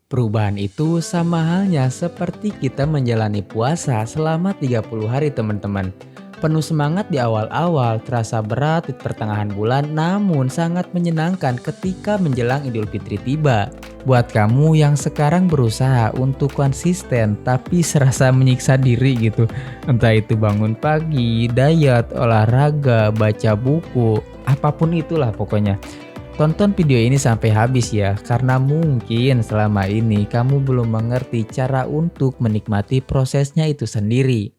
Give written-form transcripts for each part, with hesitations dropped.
Perubahan itu sama halnya seperti kita menjalani puasa selama 30 hari teman-teman. Penuh semangat di awal-awal, terasa berat di pertengahan bulan, namun sangat menyenangkan ketika menjelang Idul Fitri tiba. Buat kamu yang sekarang berusaha untuk konsisten tapi serasa menyiksa diri gitu. Entah itu bangun pagi, diet, olahraga, baca buku, apapun itulah pokoknya. Tonton video ini sampai habis ya, karena mungkin selama ini kamu belum mengerti cara untuk menikmati prosesnya itu sendiri.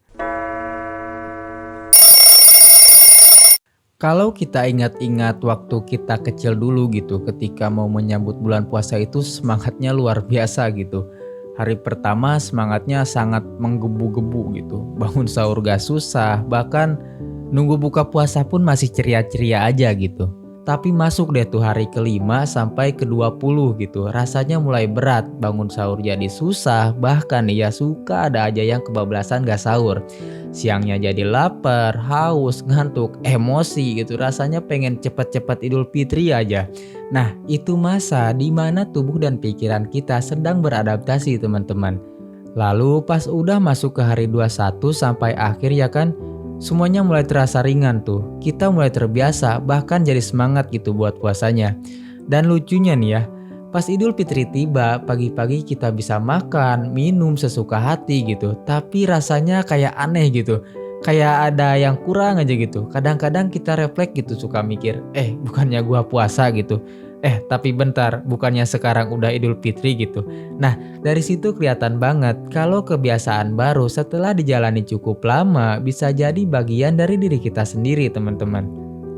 Kalau kita ingat-ingat waktu kita kecil dulu gitu, ketika mau menyambut bulan puasa itu semangatnya luar biasa gitu. Hari pertama semangatnya sangat menggebu-gebu gitu, bangun sahur gak susah, bahkan nunggu buka puasa pun masih ceria-ceria aja gitu. Tapi masuk deh tuh hari kelima sampai ke-20 gitu, rasanya mulai berat, bangun sahur jadi susah, bahkan nih ya suka ada aja yang kebablasan gak sahur. Siangnya jadi lapar, haus, ngantuk, emosi gitu, rasanya pengen cepet-cepet Idul Fitri aja. Nah, itu masa dimana tubuh dan pikiran kita sedang beradaptasi teman-teman. Lalu pas udah masuk ke hari 21 sampai akhir ya kan, semuanya mulai terasa ringan tuh. Kita mulai terbiasa, bahkan jadi semangat gitu buat puasanya. Dan lucunya nih ya, pas Idul Fitri tiba, pagi-pagi kita bisa makan, minum sesuka hati gitu. Tapi rasanya kayak aneh gitu. Kayak ada yang kurang aja gitu. Kadang-kadang kita refleks gitu suka mikir, bukannya gua puasa gitu. Tapi bentar, bukannya sekarang udah Idul Fitri gitu. Nah, dari situ kelihatan banget kalau kebiasaan baru setelah dijalani cukup lama bisa jadi bagian dari diri kita sendiri teman-teman.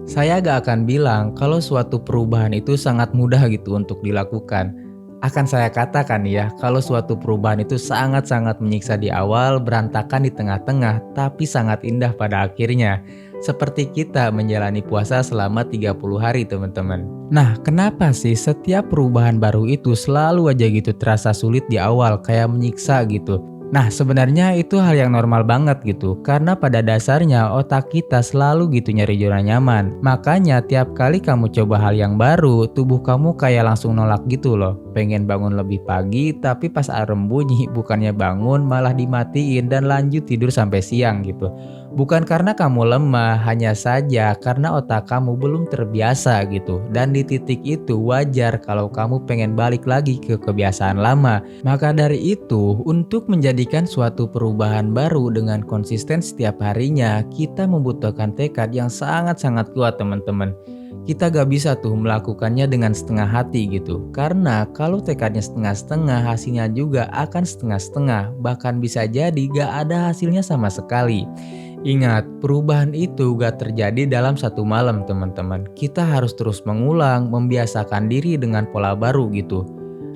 Saya gak akan bilang kalau suatu perubahan itu sangat mudah gitu untuk dilakukan. Akan saya katakan ya, kalau suatu perubahan itu sangat-sangat menyiksa di awal, berantakan di tengah-tengah, tapi sangat indah pada akhirnya. Seperti kita menjalani puasa selama 30 hari teman-teman. Nah, kenapa sih setiap perubahan baru itu selalu aja gitu terasa sulit di awal, kayak menyiksa gitu? Nah, sebenarnya itu hal yang normal banget gitu, karena pada dasarnya otak kita selalu gitu nyari zona nyaman. Makanya tiap kali kamu coba hal yang baru, tubuh kamu kayak langsung nolak gitu loh. Pengen bangun lebih pagi, tapi pas alarm bunyi bukannya bangun malah dimatiin dan lanjut tidur sampai siang gitu. Bukan karena kamu lemah, hanya saja karena otak kamu belum terbiasa gitu. Dan di titik itu wajar kalau kamu pengen balik lagi ke kebiasaan lama. Maka dari itu, untuk menjadikan suatu perubahan baru dengan konsisten setiap harinya, kita membutuhkan tekad yang sangat-sangat kuat teman-teman. Kita gak bisa tuh melakukannya dengan setengah hati gitu. Karena kalau tekadnya setengah-setengah, hasilnya juga akan setengah-setengah. Bahkan bisa jadi gak ada hasilnya sama sekali. Ingat, perubahan itu gak terjadi dalam satu malam teman-teman. Kita harus terus mengulang, membiasakan diri dengan pola baru gitu.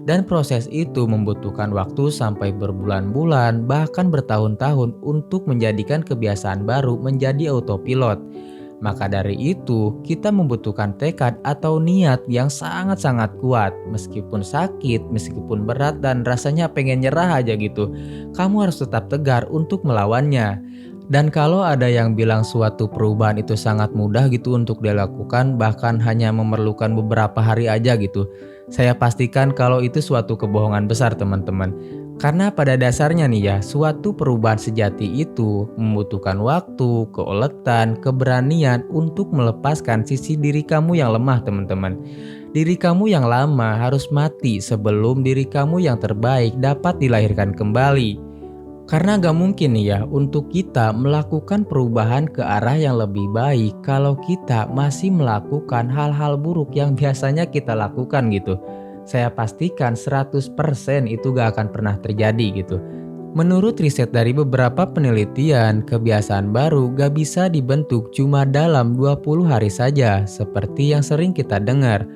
Dan proses itu membutuhkan waktu sampai berbulan-bulan, bahkan bertahun-tahun untuk menjadikan kebiasaan baru menjadi autopilot. Maka dari itu, kita membutuhkan tekad atau niat yang sangat-sangat kuat. Meskipun sakit, meskipun berat dan rasanya pengen nyerah aja gitu. Kamu harus tetap tegar untuk melawannya. Dan kalau ada yang bilang suatu perubahan itu sangat mudah gitu untuk dilakukan, bahkan hanya memerlukan beberapa hari aja gitu, saya pastikan kalau itu suatu kebohongan besar teman-teman. Karena pada dasarnya nih ya, suatu perubahan sejati itu membutuhkan waktu, keuletan, keberanian untuk melepaskan sisi diri kamu yang lemah teman-teman. Diri kamu yang lama harus mati sebelum diri kamu yang terbaik dapat dilahirkan kembali. Karena gak mungkin nih ya untuk kita melakukan perubahan ke arah yang lebih baik kalau kita masih melakukan hal-hal buruk yang biasanya kita lakukan gitu. Saya pastikan 100% itu gak akan pernah terjadi gitu. Menurut riset dari beberapa penelitian, kebiasaan baru gak bisa dibentuk cuma dalam 20 hari saja seperti yang sering kita dengar.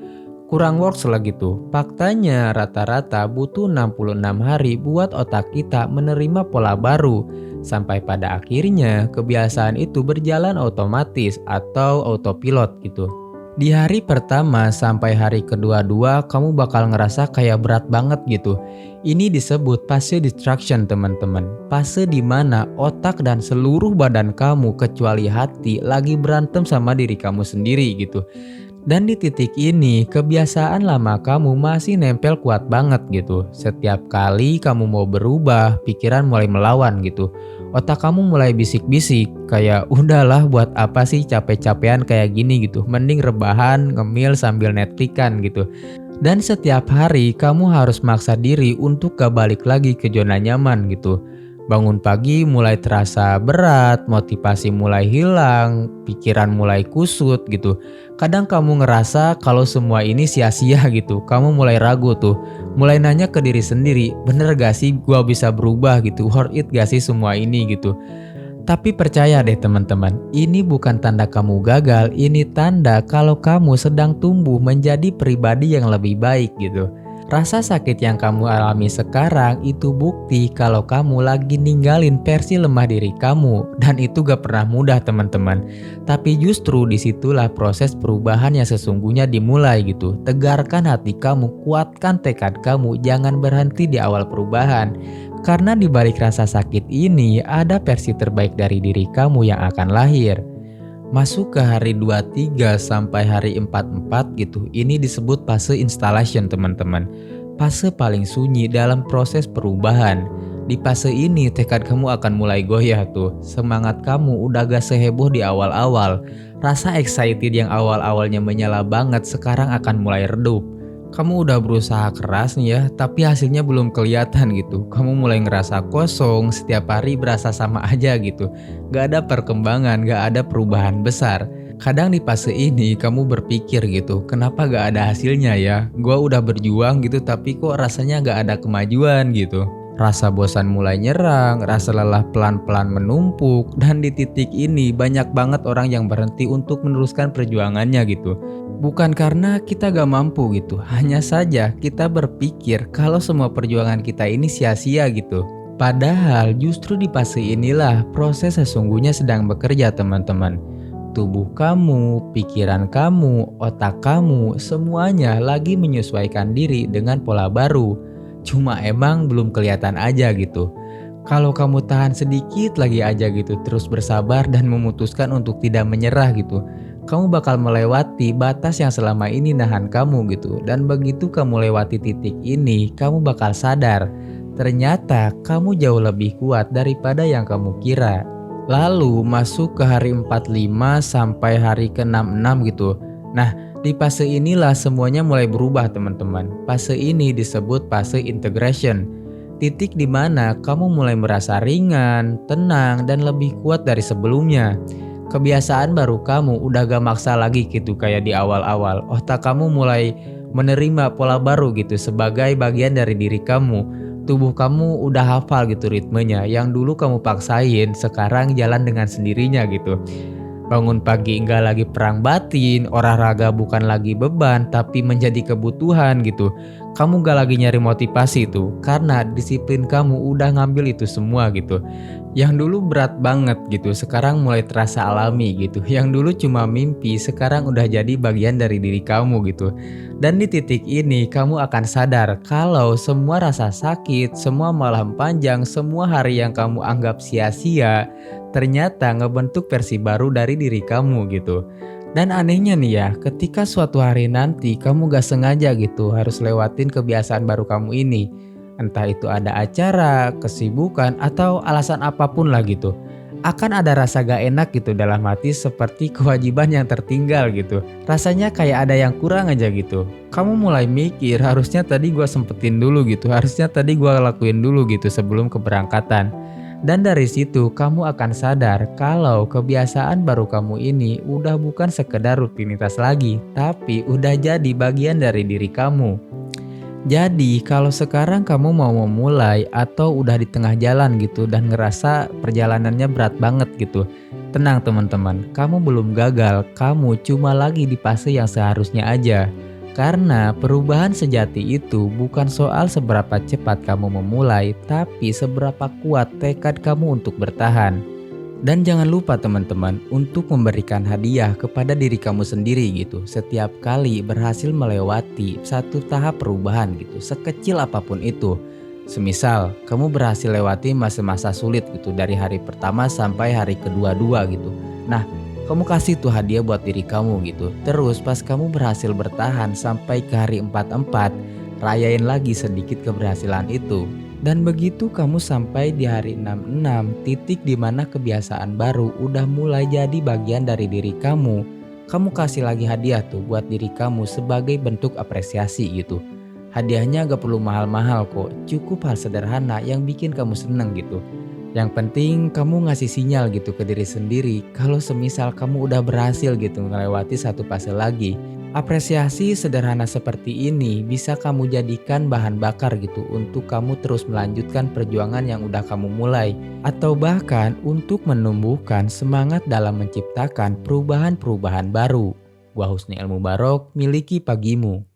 Kurang works lah gitu. Faktanya rata-rata butuh 66 hari buat otak kita menerima pola baru. Sampai pada akhirnya kebiasaan itu berjalan otomatis atau autopilot gitu. Di hari pertama sampai hari kedua-dua kamu bakal ngerasa kayak berat banget gitu. Ini disebut fase distraction teman-teman. Fase dimana otak dan seluruh badan kamu kecuali hati lagi berantem sama diri kamu sendiri gitu. Dan di titik ini, kebiasaan lama kamu masih nempel kuat banget gitu. Setiap kali kamu mau berubah, pikiran mulai melawan gitu. Otak kamu mulai bisik-bisik, kayak udahlah buat apa sih capek-capean kayak gini gitu. Mending rebahan, ngemil sambil Netflix-an gitu. Dan setiap hari kamu harus maksa diri untuk gak balik lagi ke zona nyaman gitu. Bangun pagi mulai terasa berat, motivasi mulai hilang, pikiran mulai kusut gitu. Kadang kamu ngerasa kalau semua ini sia-sia gitu. Kamu mulai ragu tuh, mulai nanya ke diri sendiri, bener gak sih gua bisa berubah gitu, worth it gak sih semua ini gitu. Tapi percaya deh teman-teman, ini bukan tanda kamu gagal, ini tanda kalau kamu sedang tumbuh menjadi pribadi yang lebih baik gitu. Rasa sakit yang kamu alami sekarang itu bukti kalau kamu lagi ninggalin versi lemah diri kamu. Dan itu gak pernah mudah teman-teman. Tapi justru disitulah proses perubahan yang sesungguhnya dimulai gitu. Tegarkan hati kamu, kuatkan tekad kamu, jangan berhenti di awal perubahan. Karena di balik rasa sakit ini ada versi terbaik dari diri kamu yang akan lahir. Masuk ke hari 23 sampai hari 44 gitu, ini disebut fase installation teman-teman. Fase paling sunyi dalam proses perubahan. Di fase ini tekad kamu akan mulai goyah tuh. Semangat kamu udah gak seheboh di awal-awal. Rasa excited yang awal-awalnya menyala banget sekarang akan mulai redup. Kamu udah berusaha keras nih ya, tapi hasilnya belum kelihatan gitu. Kamu mulai ngerasa kosong, setiap hari berasa sama aja gitu. Gak ada perkembangan, gak ada perubahan besar. Kadang di fase ini kamu berpikir gitu, kenapa gak ada hasilnya ya? Gua udah berjuang gitu tapi kok rasanya gak ada kemajuan gitu. Rasa bosan mulai nyerang, rasa lelah pelan-pelan menumpuk, dan di titik ini banyak banget orang yang berhenti untuk meneruskan perjuangannya gitu. Bukan karena kita gak mampu gitu, hanya saja kita berpikir kalau semua perjuangan kita ini sia-sia gitu. Padahal justru di fase inilah proses sesungguhnya sedang bekerja teman-teman. Tubuh kamu, pikiran kamu, otak kamu, semuanya lagi menyesuaikan diri dengan pola baru. Cuma emang belum kelihatan aja gitu. Kalau kamu tahan sedikit lagi aja gitu, terus bersabar dan memutuskan untuk tidak menyerah gitu, kamu bakal melewati batas yang selama ini nahan kamu gitu. Dan begitu kamu lewati titik ini, kamu bakal sadar, ternyata kamu jauh lebih kuat daripada yang kamu kira. Lalu masuk ke hari 45 sampai hari ke-66 gitu. Nah, di fase inilah semuanya mulai berubah teman-teman. Fase ini disebut fase integration. Titik di mana kamu mulai merasa ringan, tenang, dan lebih kuat dari sebelumnya. Kebiasaan baru kamu udah gak maksa lagi gitu kayak di awal-awal. Otak kamu mulai menerima pola baru gitu sebagai bagian dari diri kamu. Tubuh kamu udah hafal gitu ritmenya. Yang dulu kamu paksain, sekarang jalan dengan sendirinya gitu. Bangun pagi nggak lagi perang batin, olahraga bukan lagi beban tapi menjadi kebutuhan gitu. Kamu gak lagi nyari motivasi tuh, karena disiplin kamu udah ngambil itu semua gitu. Yang dulu berat banget gitu, sekarang mulai terasa alami gitu. Yang dulu cuma mimpi, sekarang udah jadi bagian dari diri kamu gitu. Dan di titik ini kamu akan sadar kalau semua rasa sakit, semua malam panjang, semua hari yang kamu anggap sia-sia, ternyata ngebentuk versi baru dari diri kamu gitu. Dan anehnya nih ya, ketika suatu hari nanti kamu gak sengaja gitu harus lewatin kebiasaan baru kamu ini. Entah itu ada acara, kesibukan, atau alasan apapun lah gitu. Akan ada rasa gak enak gitu dalam hati seperti kewajiban yang tertinggal gitu. Rasanya kayak ada yang kurang aja gitu. Kamu mulai mikir harusnya tadi gua sempetin dulu gitu. Harusnya tadi gua lakuin dulu gitu sebelum keberangkatan. Dan dari situ kamu akan sadar kalau kebiasaan baru kamu ini udah bukan sekedar rutinitas lagi, tapi udah jadi bagian dari diri kamu. Jadi kalau sekarang kamu mau memulai atau udah di tengah jalan gitu dan ngerasa perjalanannya berat banget gitu, tenang teman-teman, kamu belum gagal, kamu cuma lagi di fase yang seharusnya aja. Karena perubahan sejati itu bukan soal seberapa cepat kamu memulai, tapi seberapa kuat tekad kamu untuk bertahan. Dan jangan lupa teman-teman untuk memberikan hadiah kepada diri kamu sendiri gitu. Setiap kali berhasil melewati satu tahap perubahan gitu, sekecil apapun itu. Semisal kamu berhasil lewati masa-masa sulit gitu dari hari pertama sampai hari kedua-dua gitu. Nah, kamu kasih tuh hadiah buat diri kamu gitu. Terus pas kamu berhasil bertahan sampai ke hari 44, rayain lagi sedikit keberhasilan itu. Dan begitu kamu sampai di hari 66, titik dimana kebiasaan baru udah mulai jadi bagian dari diri kamu. Kamu kasih lagi hadiah tuh buat diri kamu sebagai bentuk apresiasi gitu. Hadiahnya gak perlu mahal-mahal kok, cukup hal sederhana yang bikin kamu seneng gitu. Yang penting kamu ngasih sinyal gitu ke diri sendiri kalau semisal kamu udah berhasil gitu melewati satu fase lagi. Apresiasi sederhana seperti ini bisa kamu jadikan bahan bakar gitu untuk kamu terus melanjutkan perjuangan yang udah kamu mulai. Atau bahkan untuk menumbuhkan semangat dalam menciptakan perubahan-perubahan baru. Gua Husni El Mubarok, miliki pagimu.